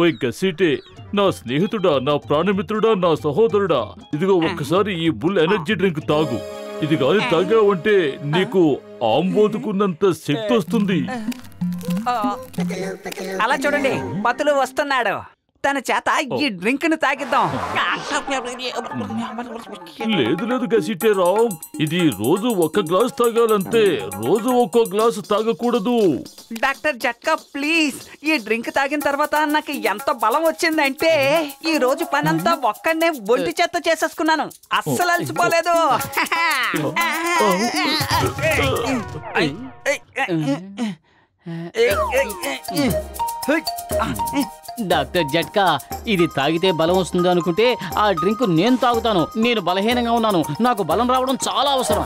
ఓయ్ గసీటే, నా స్నేహితుడా, నా ప్రాణమిత్రుడా, నా సహోదరుడా, ఇదిగో ఒక్కసారి ఈ బుల్ ఎనర్జీ డ్రింక్ తాగు. ఇది గాని తాగావంటే నీకు ఆంబోతుకున్నంత శక్తి వస్తుంది. అలా చూడండి, పతులు వస్తున్నాడు. తన చేత ఈ డ్రింక్ ను తాగిద్దాం. లేదు లేదు గసీటే రామ్, ఇది రోజు ఒక్క గ్లాస్ తాగాలంతే, రోజు ఒక్కో గ్లాసు తాగకూడదు. డాక్టర్ జట్కా ప్లీజ్, ఈ డ్రింక్ తాగిన తర్వాత నాకు ఎంత బలం వచ్చిందంటే ఈ రోజు పనంతా ఒక్కడనే ఒంటి చేత్త చేసేసుకున్నాను. అస్సలు అలసిపోలేదు. డాక్టర్ జట్కా, ఇది తాగితే బలం వస్తుంది అనుకుంటే ఆ డ్రింక్ నేను తాగుతాను. నేను బలహీనంగా ఉన్నాను, నాకు బలం రావడం చాలా అవసరం.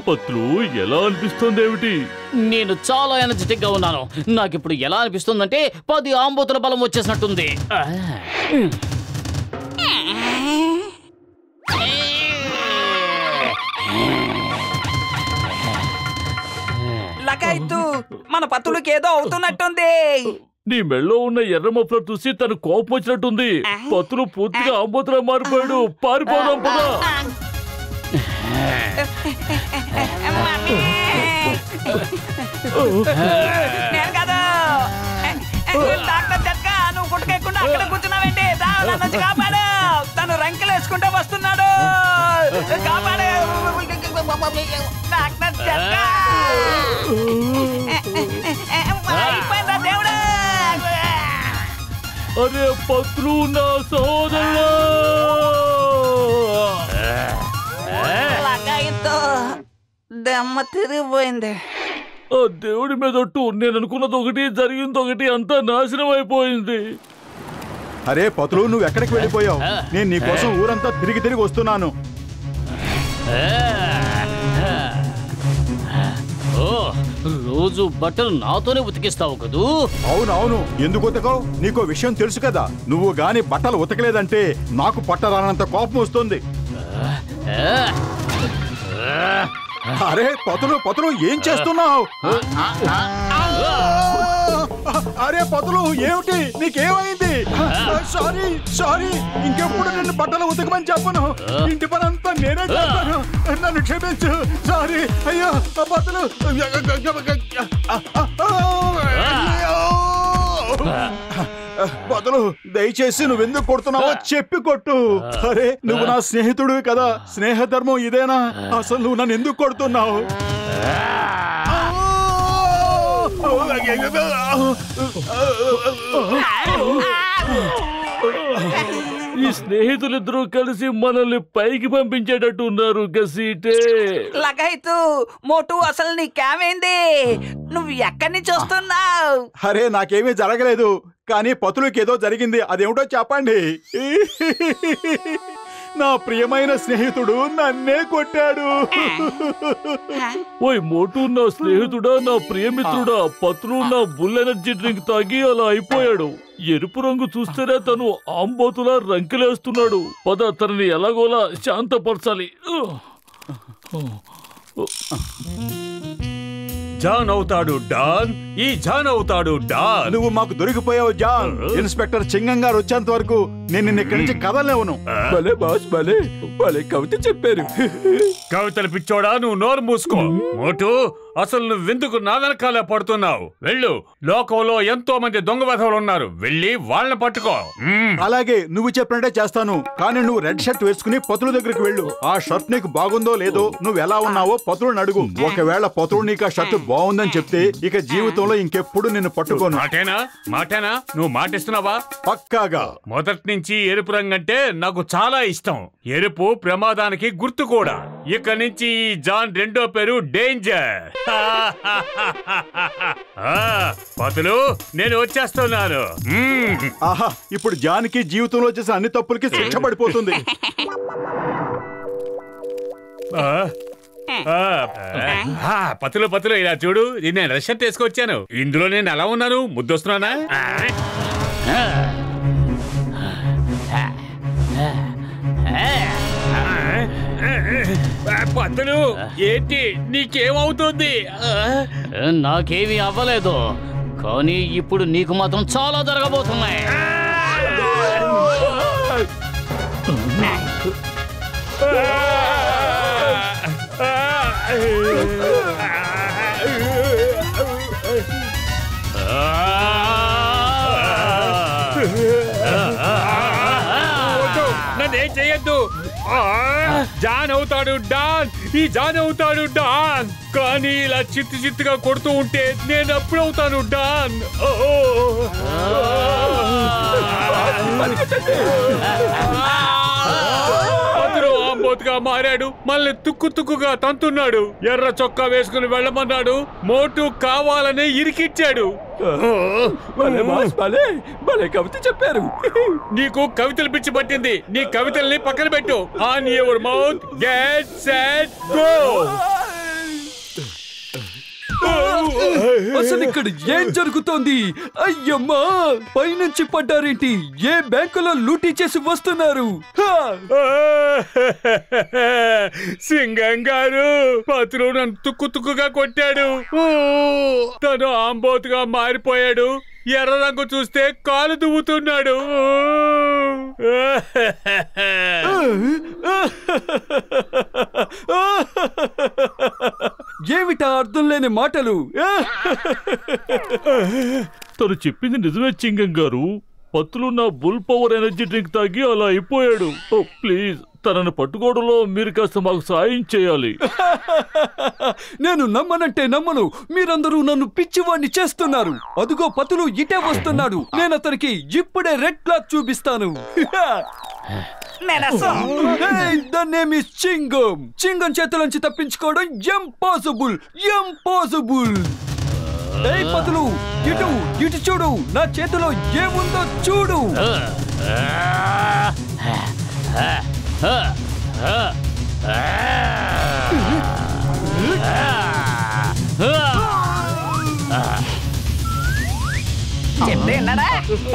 పత్లు ఎలా అనిపిస్తుంది ఏమిటి? నేను చాలా ఎనర్జెటిక్ గా ఉన్నాను. నాకిప్పుడు ఎలా అనిపిస్తుందంటే 10 ఆంబోతుల బలం వచ్చేసినట్టుంది. లగాయత్తు, మన పతులకి ఏదో అవుతున్నట్టుంది. నీ మెళ్ళో ఉన్న ఎర్ర మఫ్లర్ చూసి తను కోపం వచ్చినట్టుంది. పత్తులు పూర్తిగా ఆంబోతులా మారిపోయాడు. పారిపోదాం పదా. నేను కాదు డాక్టర్ జట్కా, నువ్వు గుట్టకెక్కకుండా అక్కడ కూర్చున్నావేంటి? నన్ను కాపాడు, తను రంకెలు వేసుకుంటూ వస్తున్నాడు. కాపాడు డాక్టర్ జట్కా. అయిపోయిందా దేవుడు? అరే పత్లు, నా సోదరుడు. దమ్మ తిరిగిపోయింది. ఆ దేవుడి మీదొట్టు, నేను అనుకున్నది ఒకటి, జరిగింది ఒకటి, అంతా నాశనం అయిపోయింది. అరే పతులు, నువ్వు ఎక్కడికి వెళ్ళిపోయావు? నేను నీ కోసం ఊరంతా తిరిగి తిరిగి వస్తున్నాను. రోజు బట్టలు నాతోనే ఉతికిస్తావు కదూ? అవునవును, ఎందుకు ఉతకవు? నీకో విషయం తెలుసు కదా, నువ్వు గాని బట్టలు ఉతకలేదంటే నాకు పట్టరానంత కోపం వస్తుంది. అరే పతులు పతులు, ఏం చేస్తున్నావు? అరే పతులు, ఏమిటి నీకేమైంది? సారీ సారీ, ఇంకెప్పుడు నిన్ను బట్టలు ఉతకమని చెప్పను. ఇంటి పని అంతా నేనే చేస్తాను, నన్ను క్షమించు. సారీ. అయ్యో పతులు, పతులు దయచేసి నువ్వెందుకు కొడుతున్నావో చెప్పి కొట్టు. అరే నువ్వు నా స్నేహితుడు కదా, స్నేహధర్మం ఇదేనా? అసలు నువ్వు నన్ను ఎందుకు కొడుతున్నావు? ఈ స్నేహితులిద్దరూ కలిసి మనల్ని పైకి పంపించేటట్టు ఉన్నారు గసీటే. లగాయతు, మోటు, అసలు నీకేమైంది? నువ్వు ఎక్కడి నుంచి వస్తున్నావు? అరే నాకేమీ జరగలేదు, కానీ పతులకి ఏదో జరిగింది. అదేమిటో చెప్పండి. నా ప్రియమైన స్నేహితుడు నన్నే కొట్టాడు. ఓయ్ మోటు, నా స్నేహితుడా, నా ప్రియమిత్రుడా, పత్రు నా బుల్ ఎనర్జీ డ్రింక్ తాగి అలా అయిపోయాడు. ఎరుపు రంగు చూస్తేనే తను ఆంబోతులా రంకెలేస్తున్నాడు. పద, తనని ఎలాగోలా శాంతపరచాలి. జాన్ అవుతాడు డాన్, ఈ జాన్ అవుతాడు డాన్. నువ్వు మాకు దొరికిపోయావు జాన్. ఇన్స్పెక్టర్ చింగం గారు వచ్చేంత వరకు నేను నిన్న ఇక్కడి నుంచి కదలలేవును. భలే బాస్, భలే భలే కవిత చెప్పారు. కవితలు పిచ్చోడా, నువ్వు నోరు మూసుకో. మోటు, అసలు నువ్వెందుకు నా వెనకాలే పడుతున్నావు? వెళ్ళు, లోకంలో ఎంతో మంది దొంగ వెధవలు ఉన్నారు, వెళ్ళి వాళ్ళని పట్టుకో. అలాగే, నువ్వు చెప్పినట్టే చేస్తాను. కానీ నువ్వు రెడ్ షర్ట్ వేసుకుని పతుల దగ్గరికి వెళ్ళు. ఆ షర్ట్ నీకు బాగుందో లేదో, నువ్వు ఎలా ఉన్నావో పతులను అడుగు. ఒకవేళ పతులు నీకు ఆ షర్ట్ బాగుందని చెప్తే ఇక జీవితంలో ఇంకెప్పుడు నిన్ను పట్టుకోను. మాటేనా? నువ్వు మాటిస్తున్నావా? పక్కాగా. మొదటి నుంచి ఎరుపు రంగు అంటే నాకు చాలా ఇష్టం. ఎరుపు ప్రమాదానికి గుర్తు కూడా. ఇక నుంచి ఈ జాన్ రెండో పేరు డేంజర్. పతులు, నేను వచ్చేస్తున్నాను. ఆహా, ఇప్పుడు జాన్కి జీవితంలో చేసిన అన్ని తప్పులకి శిక్ష పడిపోతుంది. పతులు ఇలా చూడు, నేను రెడ్ షర్ట్ వేసుకొచ్చాను. ఇందులో నేను ఎలా ఉన్నాను? ముద్దొస్తున్నానా? పతులు ఏంటి నీకేమవుతుంది? నాకేమీ అవ్వలేదు, కానీ ఇప్పుడు నీకు మాత్రం చాలా జరగబోతున్నాయి. నన్నేం చెయ్యొద్దు. జాన్ అవుతాడు డాన్, ఈ జాన్ అవుతాడు డాన్, కానీ ఇలా చిత్తుగా కొడుతూ ఉంటే నేను అప్పుడు అవుతాను డాన్. అతను ఆంబోతుగా మారాడు, మళ్ళీ తుక్కుగా తంతున్నాడు, ఎర్ర చొక్కా వేసుకుని వెళ్ళమన్నాడు, మోటు కావాలని ఇరికిచ్చాడు. కవిత చెప్పారు. నీకు కవితలు పిచ్చి పట్టింది, నీ కవితల్ని పక్కన పెట్టు. On your mouth, get set go. అసలు ఇక్కడ ఏం జరుగుతోంది? అయ్యమ్మా, పైనుంచి పడ్డారేంటి? ఏ బ్యాంకులో లూటీ చేసి వస్తున్నారు? సింగం గారు, పతులు నన్ను తుక్కుగా కొట్టాడు. తను ఆంబోతుగా మారిపోయాడు, ఎర్ర రంగు చూస్తే కాలు దువ్వుతున్నాడు. ఏమిటా అర్థం లేని మాటలు? తను చెప్పింది నిజమే చింగం గారు. పత్తులు నా బుల్ పవర్ ఎనర్జీ డ్రింక్ తాగి అలా అయిపోయాడు. ప్లీజ్ తనను పట్టుకోవడంలో మీరు కాస్త మాకు సాయం చేయాలి. నేను నమ్మనంటే నమ్మను. మీరందరూ నన్ను పిచ్చివాణ్ణి చేస్తున్నారు. అదుగో పతులు ఇటే వస్తున్నాడు. నేను అతనికి ఇప్పుడే రెడ్ క్లాత్ చూపిస్తాను. చింగం. చింగం చేతులంచి తప్పించుకోవడం ఇంపాసిబుల్. పతులు ఇటు చూడు. నా చేతిలో ఏముందో చూడు.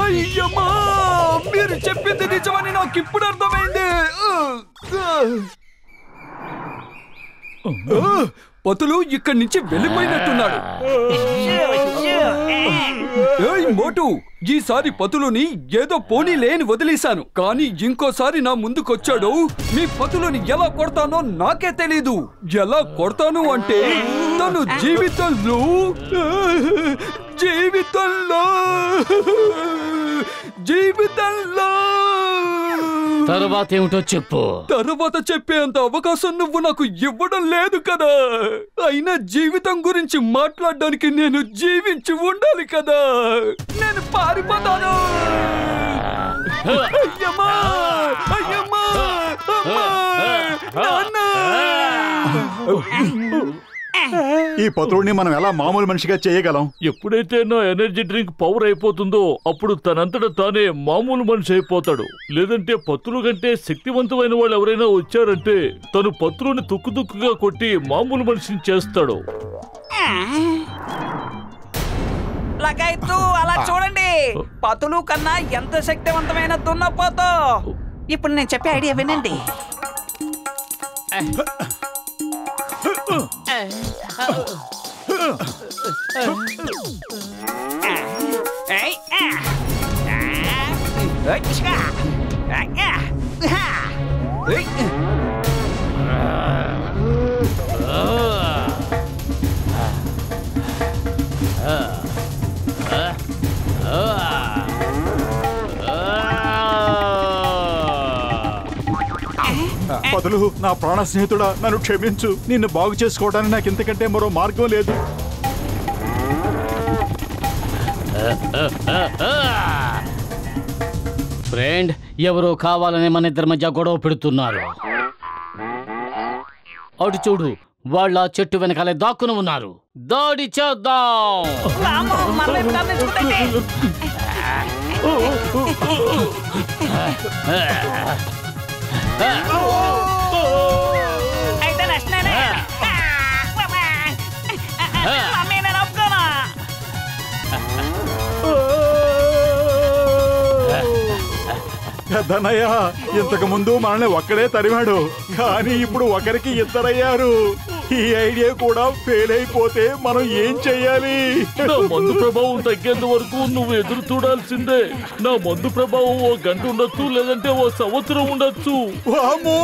అయ్యమ్మా, మీరు చెప్పింది నిజమని నాకు ఇప్పుడు అర్థమైంది. పతులు ఇక్కడి నుంచి వెళ్ళిపోయినట్టున్నాడు. మోటు, ఈసారి పతులుని ఏదో పోనీ లేని వదిలేశాను, కానీ ఇంకోసారి నా ముందుకొచ్చాడు. మీ పతులుని ఎలా కొడతానో నాకే తెలీదు. ఎలా కొడతాను అంటే తను జీవితంలో తర్వాత ఏమిటో చెప్పు. తర్వాత చెప్పేంత అవకాశం నువ్వు నాకు ఇవ్వడం లేదు కదా. అయినా జీవితం గురించి మాట్లాడడానికి నేను జీవించి ఉండాలి కదా. నేను పారిపోతాను. అయ్యమ్మా, అయ్యమ్మా, అమ్మా, నాన్న. ఈ పతుడిని మనం ఎలా మామూలు మనిషిగా చేయగలం? ఎప్పుడైతే నా ఎనర్జీ డ్రింక్ పవర్ అయిపోతుందో అప్పుడు తనంతట తానే మామూలు మనిషి అయిపోతాడు. లేదంటే పత్తులు కంటే శక్తివంతమైన వాళ్ళు ఎవరైనా వచ్చారంటే తను పత్తులుని తుక్కుగా కొట్టి మామూలు మనిషిని చేస్తాడు. లగాయత్తు, అలా చూడండి. పతులు కన్నా ఎంత శక్తివంతమైన దున్నపోతో. ఇప్పుడు నేను చెప్పే ఐడియా వినండి. పతులు, నా ప్రాణ స్నేహితుడా, నన్ను క్షమించు. నిన్ను బాగు చేసుకోవడానికి నాకు ఇంతకంటే మరో మార్గం లేదు. ఫ్రెండ్, ఎవరో కావాలని మన ఇద్దరి మధ్య గొడవ పెడుతున్నారు. అటు చూడు, వాళ్ళ చెట్టు వెనకాలే దాక్కుని ఉన్నారు. దాడి చేద్దాం. అయితే నష్టనే. మమ్మీ, నేను ఒప్పుకోను. పెద్దన్నయ్య ఇంతకు ముందు మనల్ని ఒక్కడే తరిమాడు, కానీ ఇప్పుడు ఒకరికి ఇద్దరయ్యారు. ఈ ఐడియా కూడా ఫెయిల్ అయిపోతే మనం ఏం చెయ్యాలి? నా మందు ప్రభావం తగ్గేంత వరకు నువ్వు ఎదురు చూడాల్సిందే. నా మందు ప్రభావం 1 గంట ఉండొచ్చు, లేదంటే 1 సంవత్సరం ఉండొచ్చు. వామ్మో!